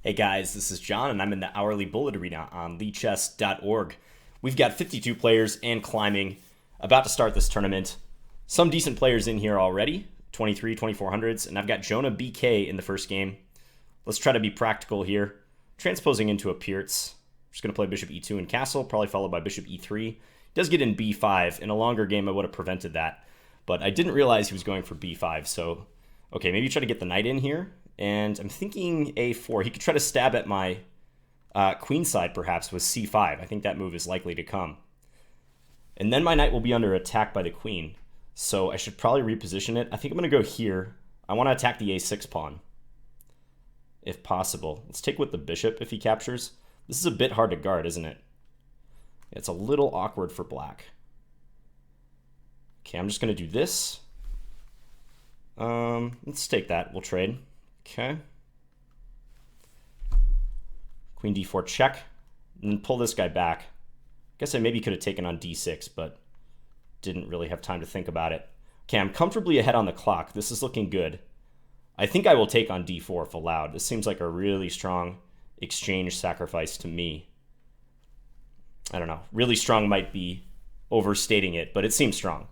Hey guys, this is John, and I'm in the hourly bullet arena on lichess.org. We've got 52 players and climbing, about to start this tournament. Some decent players in here already, 23, 2400s, and I've got Jonah BK in the first game. Let's try to be practical here. Transposing into a Pirtz. Just going to play bishop e2 and castle, probably followed by bishop e3. He does get in b5. In a longer game, I would have prevented that, but I didn't realize he was going for b5, so okay, maybe try to get the knight in here. And I'm thinking a4. He could try to stab at my queen side, perhaps, with c5. I think that move is likely to come. And then my knight will be under attack by the queen. So I should probably reposition it. I think I'm going to go here. I want to attack the a6 pawn, if possible. Let's take with the bishop if he captures. This is a bit hard to guard, isn't it? It's a little awkward for black. Okay, I'm just going to do this. Let's take that. We'll trade. Okay. Queen d4 check. And then pull this guy back. Guess I maybe could have taken on d6, but didn't really have time to think about it. Okay, I'm comfortably ahead on the clock. This is looking good. I think I will take on d4 if allowed. This seems like a really strong exchange sacrifice to me. I don't know. Really strong might be overstating it, but it seems strong.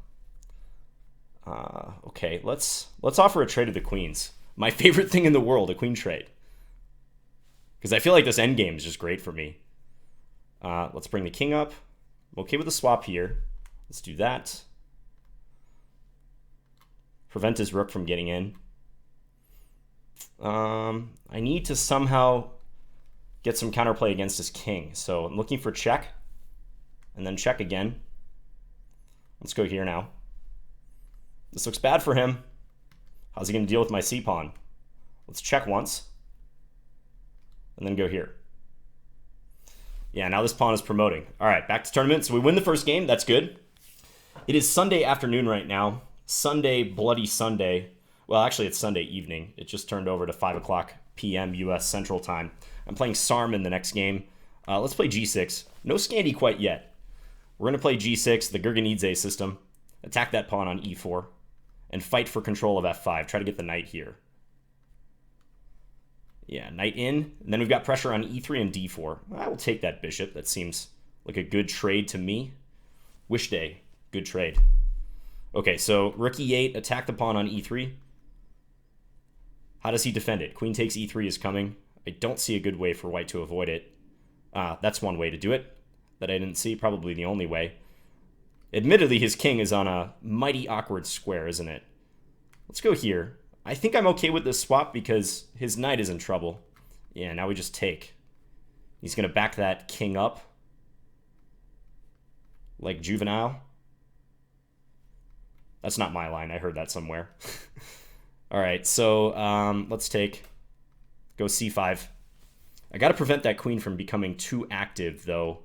Okay, let's offer a trade of the queens. My favorite thing in the world, a queen trade. Because I feel like this endgame is just great for me. Let's bring the king up. I'm okay with the swap here. Let's do that. Prevent his rook from getting in. I need to somehow get some counterplay against his king. So I'm looking for check. And then check again. Let's go here now. This looks bad for him. How's he going to deal with my c-pawn? Let's check once. And then go here. Yeah, now this pawn is promoting. All right, back to tournament. So we win the first game. That's good. It is Sunday afternoon right now. Sunday, bloody Sunday. Well, actually, it's Sunday evening. It just turned over to 5 o'clock p.m. U.S. Central Time. I'm playing Sarm in the next game. Let's play g6. No Scandi quite yet. We're going to play g6, the Gurgenidze system. Attack that pawn on e4. And fight for control of f5. Try to get the knight here. Yeah, knight in. And then we've got pressure on e3 and d4. I will take that bishop. That seems like a good trade to me. Wish day. Good trade. Okay, so rook e8. Attack the pawn on e3. How does he defend it? Queen takes e3 is coming. I don't see a good way for white to avoid it. That's one way to do it that I didn't see. Probably the only way. Admittedly, his king is on a mighty awkward square, isn't it? Let's go here. I think I'm okay with this swap because his knight is in trouble. Yeah, now we just take. He's going to back that king up. Like Juvenile. That's not my line. I heard that somewhere. All right, so let's take. Go c5. I got to prevent that queen from becoming too active, though.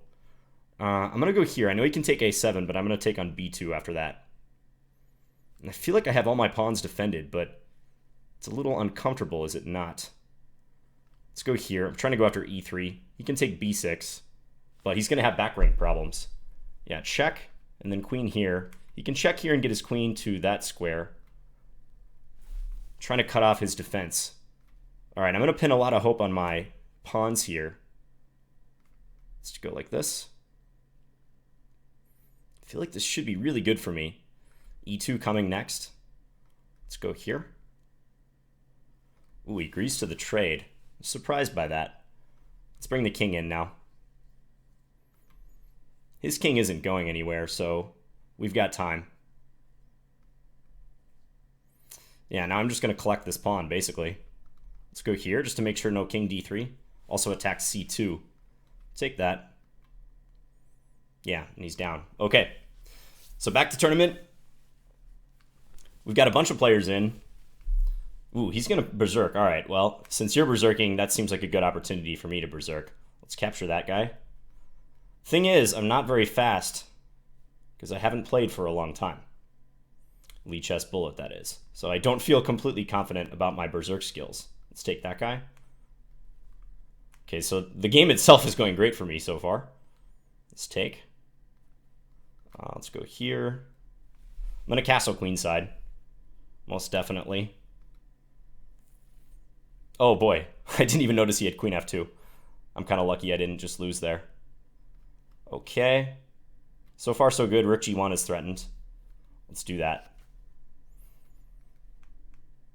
I'm going to go here. I know he can take a7, but I'm going to take on b2 after that. And I feel like I have all my pawns defended, but it's a little uncomfortable, is it not? Let's go here. I'm trying to go after e3. He can take b6, but he's going to have back rank problems. Yeah, check, and then queen here. He can check here and get his queen to that square. Trying to cut off his defense. All right, I'm going to pin a lot of hope on my pawns here. Let's go like this. I feel like this should be really good for me. e2 coming next. Let's go here. Ooh, he agrees to the trade. I'm surprised by that. Let's bring the king in now. His king isn't going anywhere, so we've got time. Yeah, now I'm just going to collect this pawn, basically. Let's go here just to make sure no king d3. Also attack c2. Take that. Yeah, and he's down. Okay, so back to tournament. We've got a bunch of players in. Ooh, he's going to berserk. All right, well, since you're berserking, that seems like a good opportunity for me to berserk. Let's capture that guy. Thing is, I'm not very fast because I haven't played for a long time. Lichess bullet, that is. So I don't feel completely confident about my berserk skills. Let's take that guy. Okay, so the game itself is going great for me so far. Let's take. Let's go here. I'm going to castle queenside. Most definitely. Oh boy. I didn't even notice he had queen f2. I'm kind of lucky I didn't just lose there. Okay. So far, so good. Rook g1 is threatened. Let's do that.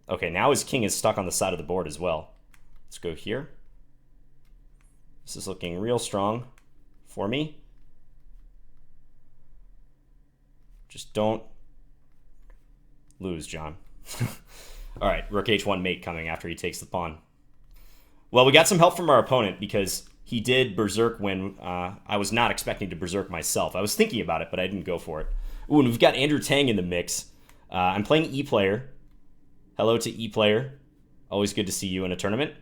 Okay, now his king is stuck on the side of the board as well. Let's go here. This is looking real strong for me. Just don't lose, John. All right, rook h1 mate coming after he takes the pawn. Well, we got some help from our opponent because he did berserk when I was not expecting to berserk myself. I was thinking about it, but I didn't go for it. Ooh, and we've got Andrew Tang in the mix. I'm playing E player. Hello to E player. Always good to see you in a tournament.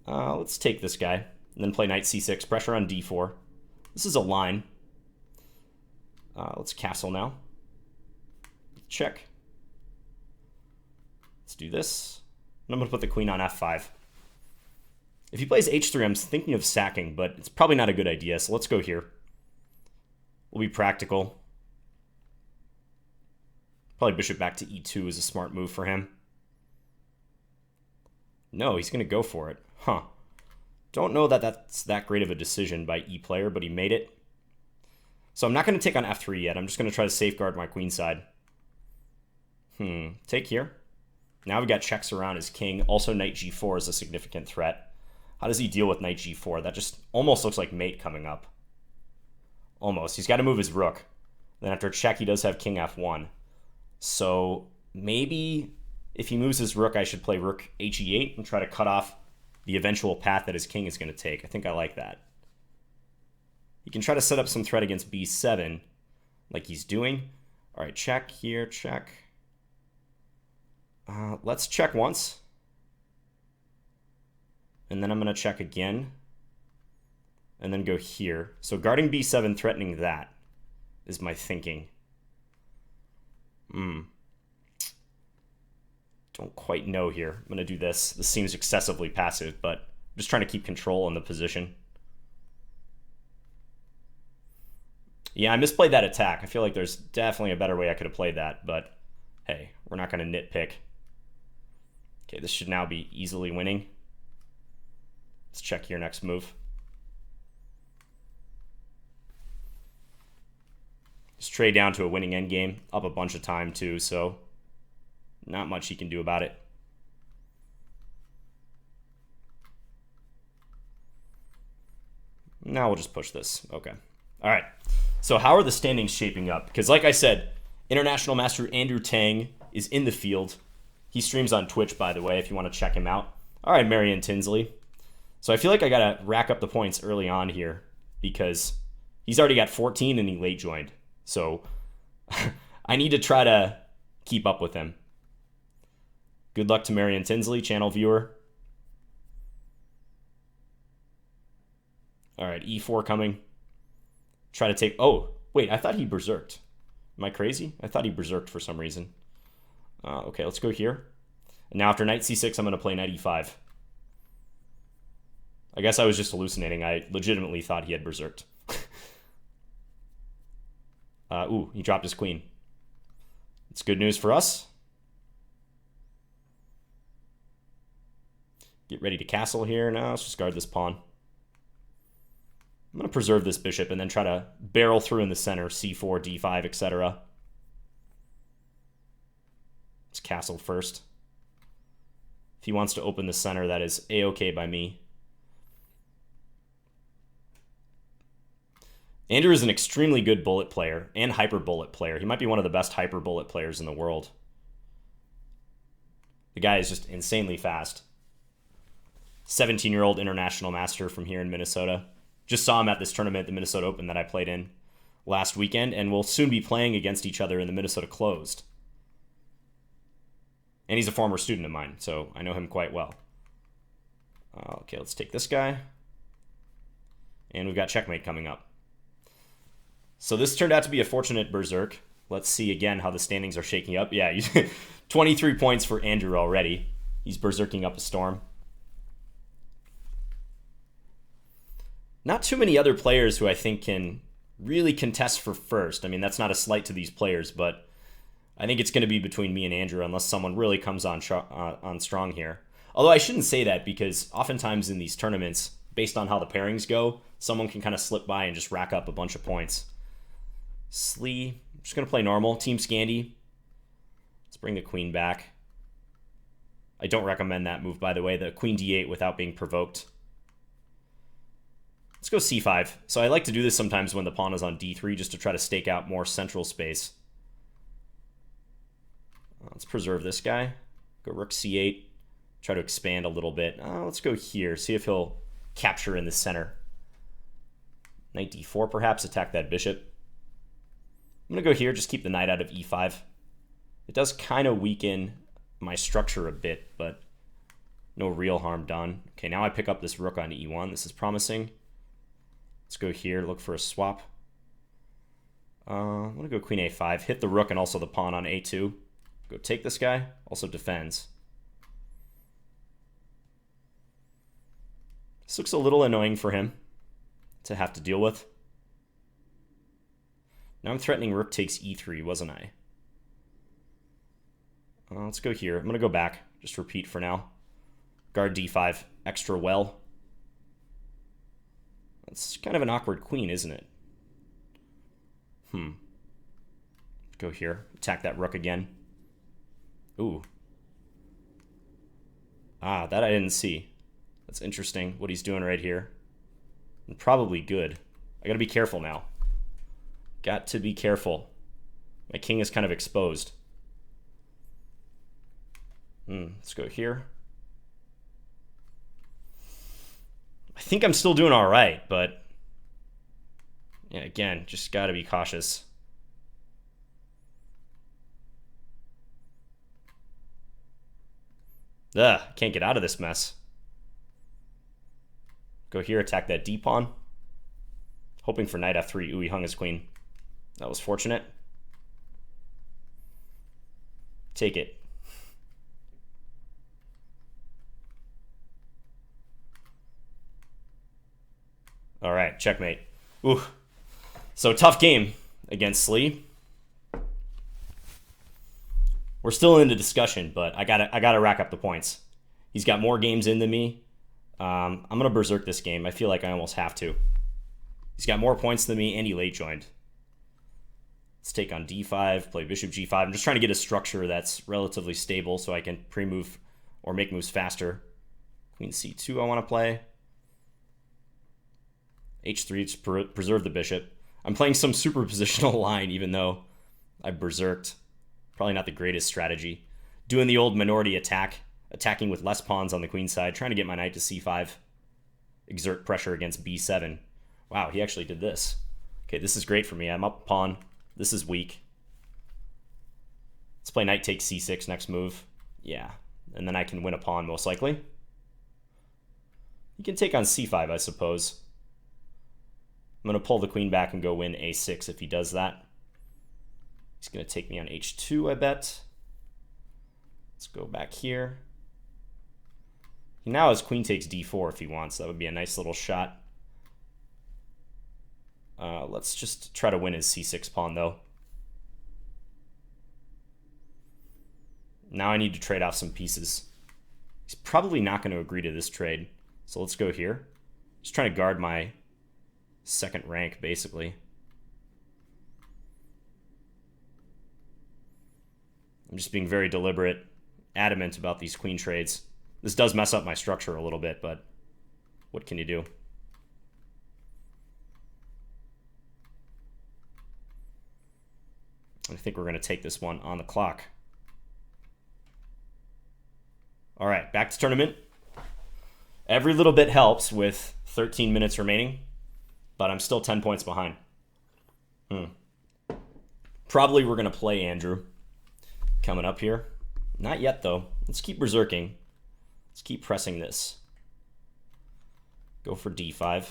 Let's take this guy and then play knight c6. Pressure on d4. This is a line. Let's castle now. Check. Let's do this. And I'm going to put the queen on f5. If he plays h3, I'm thinking of sacking, but it's probably not a good idea, so let's go here. We'll be practical. Probably bishop back to e2 is a smart move for him. No, he's going to go for it. Huh. Don't know that that's that great of a decision by E player, but he made it. So I'm not going to take on f3 yet. I'm just going to try to safeguard my queen side. Take here. Now we've got checks around his king. Also, knight g4 is a significant threat. How does he deal with knight g4? That just almost looks like mate coming up. Almost. He's got to move his rook. Then after check, he does have king f1. So maybe if he moves his rook, I should play rook he8 and try to cut off the eventual path that his king is going to take. I think I like that. He can try to set up some threat against b7 like he's doing. All right, check here, check. Let's check once. And then I'm going to check again. And then go here. So guarding b7, threatening that is my thinking. Don't quite know here. I'm going to do this. This seems excessively passive, but I'm just trying to keep control on the position. Yeah, I misplayed that attack. I feel like there's definitely a better way I could have played that, but hey, we're not going to nitpick. Okay, this should now be easily winning. Let's check your next move. Just trade down to a winning endgame, up a bunch of time too, so not much he can do about it. Now we'll just push this. Okay. All right. So how are the standings shaping up? Because like I said, International Master Andrew Tang is in the field. He streams on Twitch, by the way, if you want to check him out. All right, Marion Tinsley. So I feel like I got to rack up the points early on here because he's already got 14 and he late joined. So I need to try to keep up with him. Good luck to Marion Tinsley, channel viewer. All right, e4 coming. Try to take... Oh, wait, I thought he berserked. Am I crazy? I thought he berserked for some reason. Okay, let's go here. And now after knight c6, I'm going to play knight e5. I guess I was just hallucinating. I legitimately thought he had berserked. Ooh, he dropped his queen. It's good news for us. Get ready to castle here. Now let's just guard this pawn. I'm going to preserve this bishop and then try to barrel through in the center, c4, d5, etc. Let's castle first. If he wants to open the center, that is a-okay by me. Andrew is an extremely good bullet player and hyper bullet player. He might be one of the best hyper bullet players in the world. The guy is just insanely fast. 17-year-old international master from here in Minnesota. Just saw him at this tournament, the Minnesota Open that I played in last weekend, and we'll soon be playing against each other in the Minnesota Closed. And he's a former student of mine, so I know him quite well. Okay, let's take this guy. And we've got checkmate coming up. So this turned out to be a fortunate berserk. Let's see again how the standings are shaking up. Yeah, 23 points for Andrew already. He's berserking up a storm. Not too many other players who I think can really contest for first. I mean, that's not a slight to these players, but I think it's going to be between me and Andrew unless someone really comes on strong here. Although I shouldn't say that because oftentimes in these tournaments, based on how the pairings go, someone can kind of slip by and just rack up a bunch of points. Slee, I'm just going to play normal. Team Scandi. Let's bring the queen back. I don't recommend that move, by the way, the queen d8 without being provoked. Let's go c5. So I like to do this sometimes when the pawn is on d3 just to try to stake out more central space. Let's preserve this guy. Go rook c8. Try to expand a little bit. Let's go here. See if he'll capture in the center. Knight d4 perhaps. Attack that bishop. I'm going to go here. Just keep the knight out of e5. It does kind of weaken my structure a bit, but no real harm done. Okay, now I pick up this rook on e1. This is promising. Let's go here. Look for a swap. I'm going to go queen a5. Hit the rook and also the pawn on a2. Go take this guy. Also defends. This looks a little annoying for him to have to deal with. Now I'm threatening rook takes e3, wasn't I? Let's go here. I'm going to go back. Just repeat for now. Guard d5 extra well. That's kind of an awkward queen, isn't it? Go here. Attack that rook again. Ooh. That I didn't see. That's interesting what he's doing right here. And probably good. I gotta be careful now. Got to be careful. My king is kind of exposed. Let's go here. I think I'm still doing all right, but yeah, again, just gotta be cautious. Can't get out of this mess. Go here, attack that d pawn. Hoping for knight f3. Ooh, he hung his queen. That was fortunate. Take it. All right, checkmate. Ooh. So tough game against Slee. We're still in the discussion, but I gotta rack up the points. He's got more games in than me. I'm gonna berserk this game. I feel like I almost have to. He's got more points than me, and he late joined. Let's take on d5, play bishop g5. I'm just trying to get a structure that's relatively stable so I can pre-move or make moves faster. Queen c2 I want to play. h3 to preserve the bishop. I'm playing some superpositional line even though I berserked. Probably not the greatest strategy. Doing the old minority attack, attacking with less pawns on the queen side, trying to get my knight to c5. Exert pressure against b7. Wow, he actually did this. Okay, this is great for me. I'm up a pawn. This is weak. Let's play knight takes c6 next move. Yeah, and then I can win a pawn most likely. He can take on c5, I suppose. I'm going to pull the queen back and go win a6 if he does that. He's going to take me on h2, I bet. Let's go back here. He now has queen takes d4 if he wants. That would be a nice little shot. Let's just try to win his c6 pawn, though. Now I need to trade off some pieces. He's probably not going to agree to this trade. So let's go here. Just trying to guard my second rank, basically. I'm just being very deliberate, adamant about these queen trades. This does mess up my structure a little bit, but what can you do? I think we're going to take this one on the clock. All right, back to tournament. Every little bit helps with 13 minutes remaining, but I'm still 10 points behind. Probably we're going to play Andrew coming up here. Not yet, though. Let's keep berserking. Let's keep pressing this. Go for d5.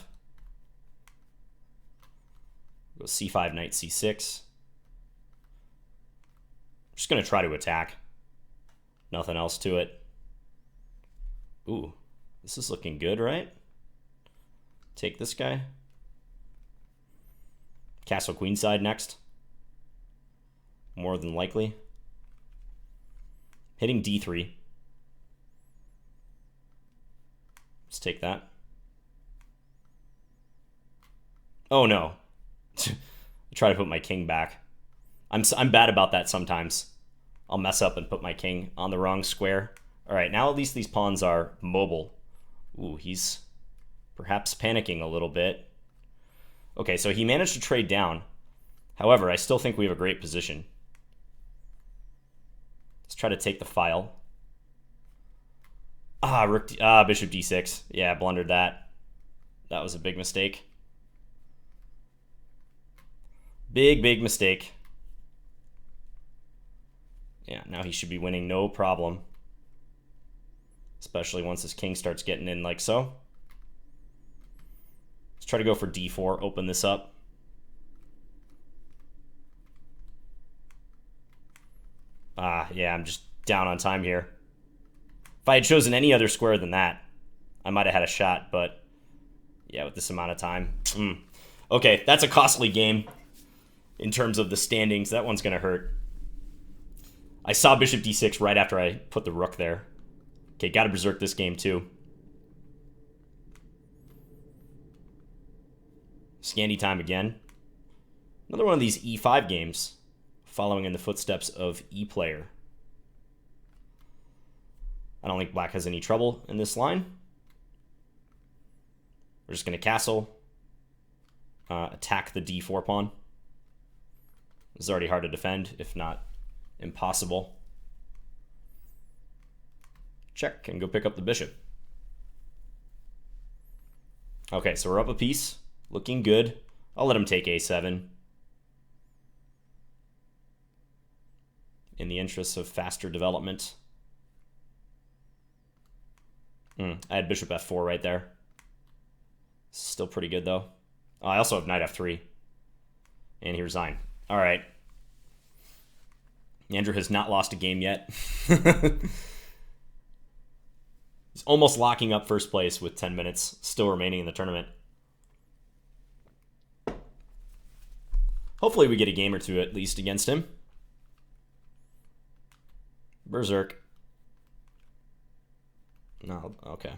Go c5, knight c6. I'm just going to try to attack. Nothing else to it. Ooh, this is looking good, right? Take this guy. Castle queenside next. More than likely. Hitting d3. Let's take that. Oh no. Try to put my king back. I'm bad about that sometimes. I'll mess up and put my king on the wrong square. All right, now at least these pawns are mobile. Ooh, he's perhaps panicking a little bit. Okay, so he managed to trade down. However, I still think we have a great position. Let's try to take the file. Bishop d6. Yeah, blundered that. That was a big mistake. Big mistake. Yeah, now he should be winning no problem. Especially once his king starts getting in like so. Let's try to go for d4, open this up. Yeah, I'm just down on time here. If I had chosen any other square than that, I might have had a shot, but yeah, with this amount of time. Okay, that's a costly game in terms of the standings. That one's going to hurt. I saw bishop d6 right after I put the rook there. Okay, got to berserk this game too. Scandy time again. Another one of these e5 games, following in the footsteps of e-player. I don't think black has any trouble in this line. We're just going to castle, attack the d4 pawn. This is already hard to defend, if not impossible. Check and go pick up the bishop. Okay, so we're up a piece. Looking good. I'll let him take a7. In the interests of faster development. I had bishop f4 right there. Still pretty good, though. I also have knight f3. And he resigned. All right. Andrew has not lost a game yet. He's almost locking up first place with 10 minutes still remaining in the tournament. Hopefully we get a game or two at least against him. Berserk. No, okay.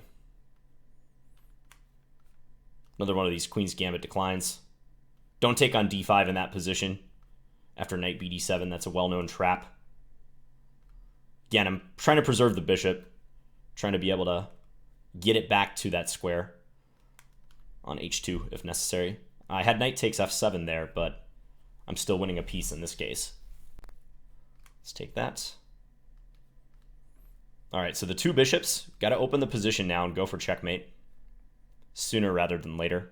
Another one of these Queen's Gambit declines. Don't take on d5 in that position. After knight bd7, that's a well-known trap. Again, I'm trying to preserve the bishop. Trying to be able to get it back to that square on h2 if necessary. I had knight takes f7 there, but I'm still winning a piece in this case. Let's take that. All right, so the two bishops, got to open the position now and go for checkmate. Sooner rather than later.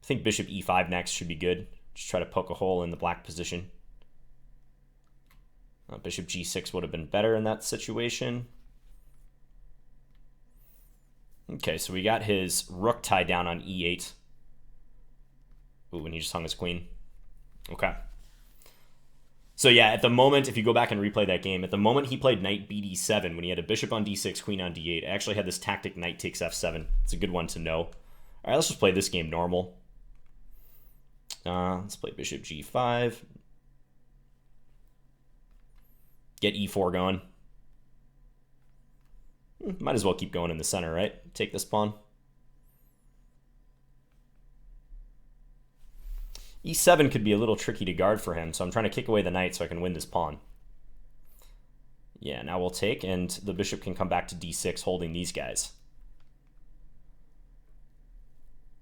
I think bishop e5 next should be good. Just try to poke a hole in the black position. Bishop g6 would have been better in that situation. Okay, so we got his rook tied down on e8. Ooh, and he just hung his queen. Okay. So yeah, at the moment, if you go back and replay that game, at the moment he played knight bd7, when he had a bishop on d6, queen on d8, I actually had this tactic knight takes f7. It's a good one to know. All right, let's just play this game normal. Let's play bishop g5. Get e4 going. Might as well keep going in the center, right? Take this pawn. e7 could be a little tricky to guard for him, so I'm trying to kick away the knight so I can win this pawn. Yeah, now we'll take, and the bishop can come back to d6 holding these guys.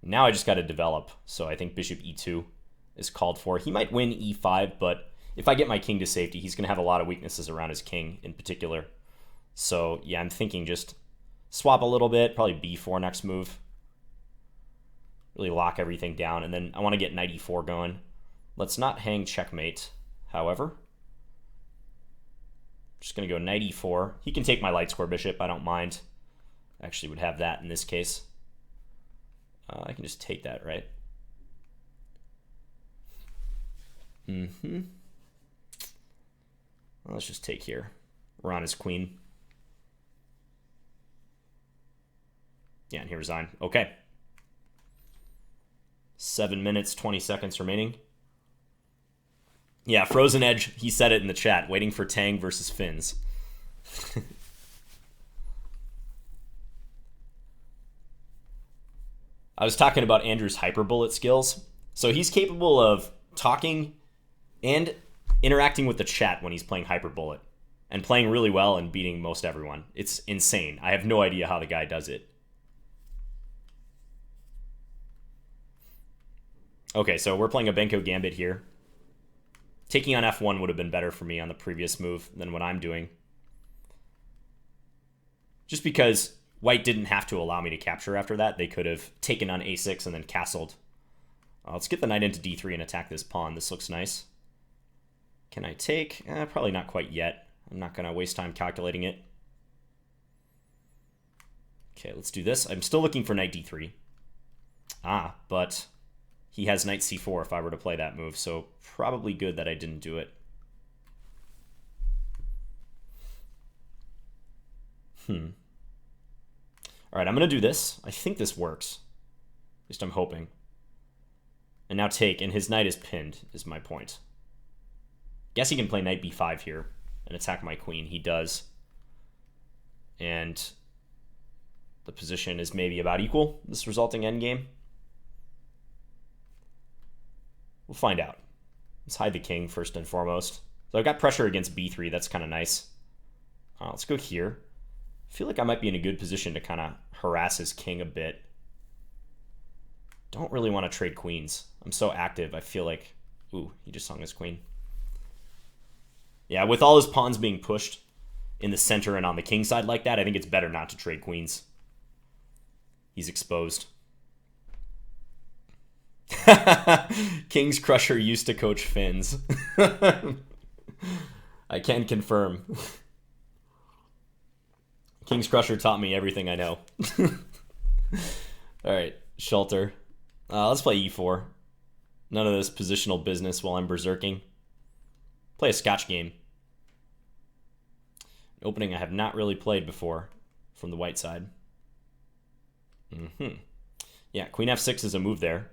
Now I just got to develop, so I think bishop e2 is called for. He might win e5, but if I get my king to safety, he's going to have a lot of weaknesses around his king in particular. So yeah, I'm thinking just swap a little bit, probably b4 next move. Really lock everything down, and then I want to get knight e4 going. Let's not hang checkmate, however. Just going to go knight e4. He can take my light square bishop, I don't mind. Actually would have that in this case. I can just take that, right? Well, let's just take here. We're on his queen. Yeah, and he resigned. Okay. 7 minutes, 20 seconds remaining. Yeah, Frozen Edge, he said it in the chat, waiting for Tang versus Finns. I was talking about Andrew's hyperbullet skills. So he's capable of talking and interacting with the chat when he's playing hyperbullet, and playing really well and beating most everyone. It's insane. I have no idea how the guy does it. Okay, so we're playing a Benko Gambit here. Taking on f1 would have been better for me on the previous move than what I'm doing. Just because white didn't have to allow me to capture after that. They could have taken on a6 and then castled. Let's get the knight into d3 and attack this pawn. This looks nice. Can I take? Probably not quite yet. I'm not going to waste time calculating it. Okay, let's do this. I'm still looking for knight d3. But he has knight c4 if I were to play that move, so probably good that I didn't do it. All right, I'm going to do this. I think this works. At least I'm hoping. And now take, and his knight is pinned, is my point. Guess he can play knight b5 here and attack my queen. He does. And the position is maybe about equal, this resulting endgame. We'll find out. Let's hide the king first and foremost. So I've got pressure against b3. That's kind of nice. Let's go here. I feel like I might be in a good position to kind of harass his king a bit. Don't really want to trade queens. I'm so active. I feel like... Ooh, he just hung his queen. Yeah, with all his pawns being pushed in the center and on the king side like that, I think it's better not to trade queens. He's exposed. King's Crusher used to coach Finns. I can confirm. King's Crusher taught me everything I know. Alright, Shelter. Let's play e4. None of this positional business while I'm berserking. Play a Scotch game. An opening I have not really played before from the white side. Yeah, queen f6 is a move there.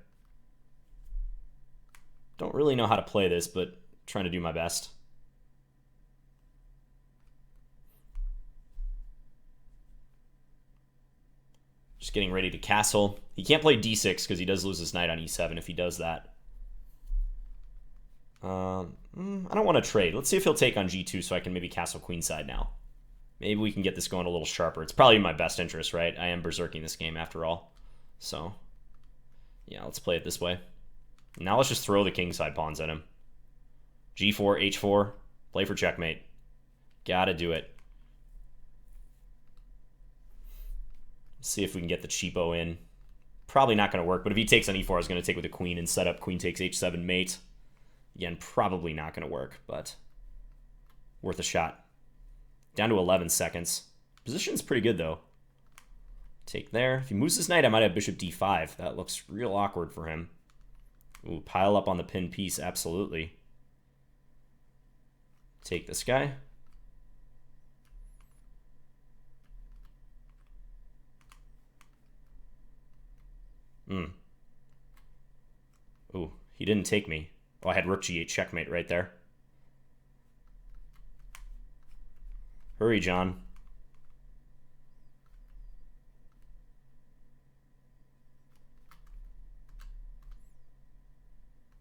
Don't really know how to play this, but trying to do my best. Just getting ready to castle. He can't play d6 because he does lose his knight on e7 if he does that. I don't want to trade. Let's see if he'll take on g2 so I can maybe castle queenside now. Maybe we can get this going a little sharper. It's probably in my best interest, right? I am berserking this game after all. So, yeah, let's play it this way. Now let's just throw the kingside pawns at him. g4, h4, play for checkmate. Gotta do it. See if we can get the cheapo in. Probably not going to work, but if he takes on e4, I was going to take with a queen and set up queen takes h7 mate. Again, probably not going to work, but worth a shot. Down to 11 seconds. Position's pretty good, though. Take there. If he moves his knight, I might have bishop d5. That looks real awkward for him. Ooh, pile up on the pinned piece, absolutely. Take this guy. Ooh, he didn't take me. Oh, I had rook g8 checkmate right there. Hurry, John.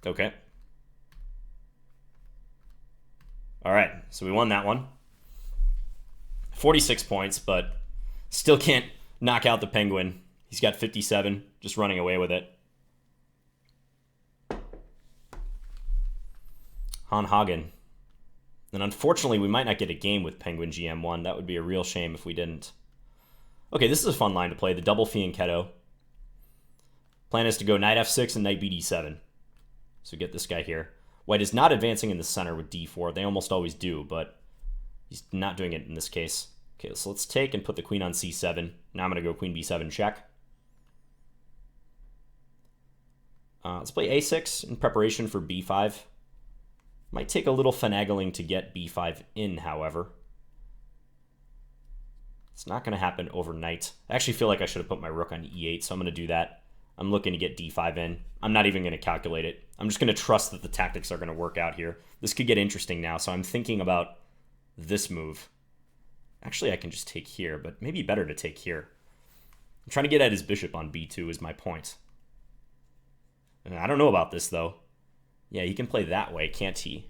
Okay. All right, so we won that one. 46 points, but still can't knock out the Penguin. He's got 57, just running away with it. Han Hagen. And unfortunately, we might not get a game with Penguin GM1. That would be a real shame if we didn't. Okay, this is a fun line to play. The double fianchetto. Plan is to go knight f6 and knight bd7. So get this guy here. White is not advancing in the center with d4. They almost always do, but he's not doing it in this case. Okay, so let's take and put the queen on c7. Now I'm going to go queen b7 check. Let's play a6 in preparation for b5. Might take a little finagling to get b5 in, however. It's not going to happen overnight. I actually feel like I should have put my rook on e8, so I'm going to do that. I'm looking to get d5 in. I'm not even going to calculate it. I'm just going to trust that the tactics are going to work out here. This could get interesting now, so I'm thinking about this move. Actually, I can just take here, but maybe better to take here. I'm trying to get at his bishop on b2 is my point. I don't know about this, though. Yeah, he can play that way, can't he?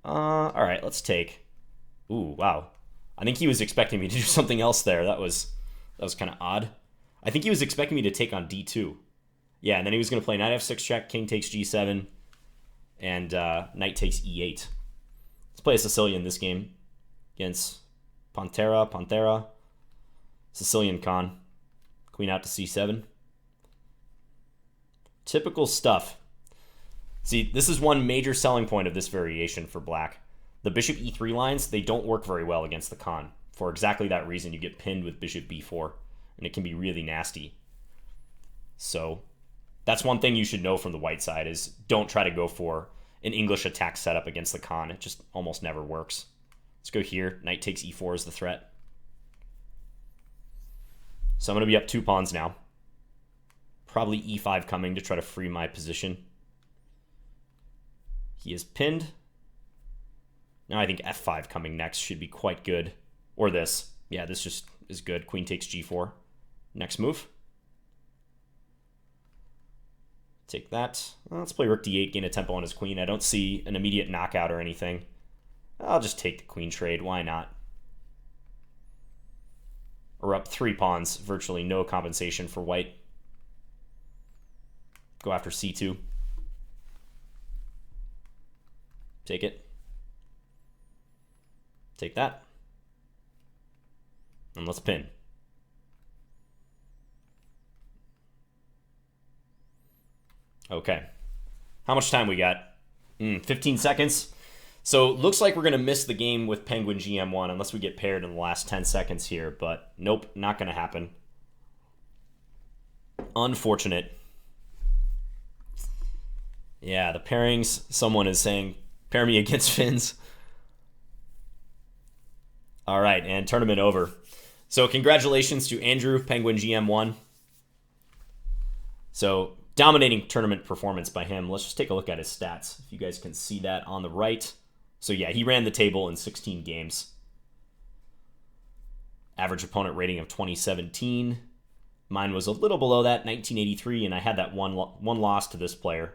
All right, let's take... Ooh, wow. I think he was expecting me to do something else there. That was kind of odd. I think he was expecting me to take on d2. Yeah, and then he was going to play knight f6 check, king takes g7, and knight takes e8. Let's play a Sicilian this game against Pantera. Sicilian Khan. Queen out to c7. Typical stuff. See, this is one major selling point of this variation for black. The bishop e3 lines, they don't work very well against the Khan. For exactly that reason, you get pinned with bishop b4, and it can be really nasty. So that's one thing you should know from the white side is don't try to go for an English attack setup against the Khan. It just almost never works. Let's go here. Knight takes e4 is the threat. So I'm going to be up 2 pawns now. Probably e5 coming to try to free my position. He is pinned. Now I think f5 coming next should be quite good. Or this. Yeah, this just is good. Queen takes g4. Next move. Take that. Well, let's play rook d8, gain a tempo on his queen. I don't see an immediate knockout or anything. I'll just take the queen trade. Why not? We're up 3 pawns. Virtually no compensation for white. Go after c2. Take it. Take that. And let's pin. Okay. How much time we got? 15 seconds. So looks like we're going to miss the game with Penguin GM1 unless we get paired in the last 10 seconds here. But nope, not going to happen. Unfortunate. Yeah, the pairings, someone is saying, pair me against Finns. All right, and tournament over. So congratulations to Andrew, Penguin GM1. So dominating tournament performance by him. Let's just take a look at his stats. If you guys can see that on the right. So yeah, he ran the table in 16 games. Average opponent rating of 2017. Mine was a little below that, 1983, and I had that one loss to this player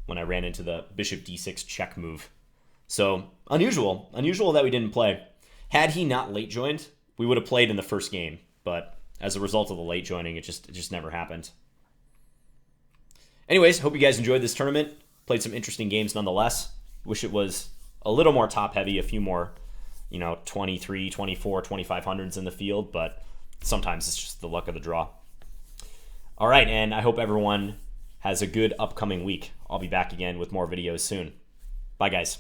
when I ran into the bishop d6 check move. So unusual that we didn't play. Had he not late joined, we would have played in the first game, but as a result of the late joining, it just never happened. Anyways, hope you guys enjoyed this tournament. Played some interesting games nonetheless. Wish it was a little more top heavy, a few more, 23, 24, 2500s in the field, but sometimes it's just the luck of the draw. All right, and I hope everyone has a good upcoming week. I'll be back again with more videos soon. Bye, guys.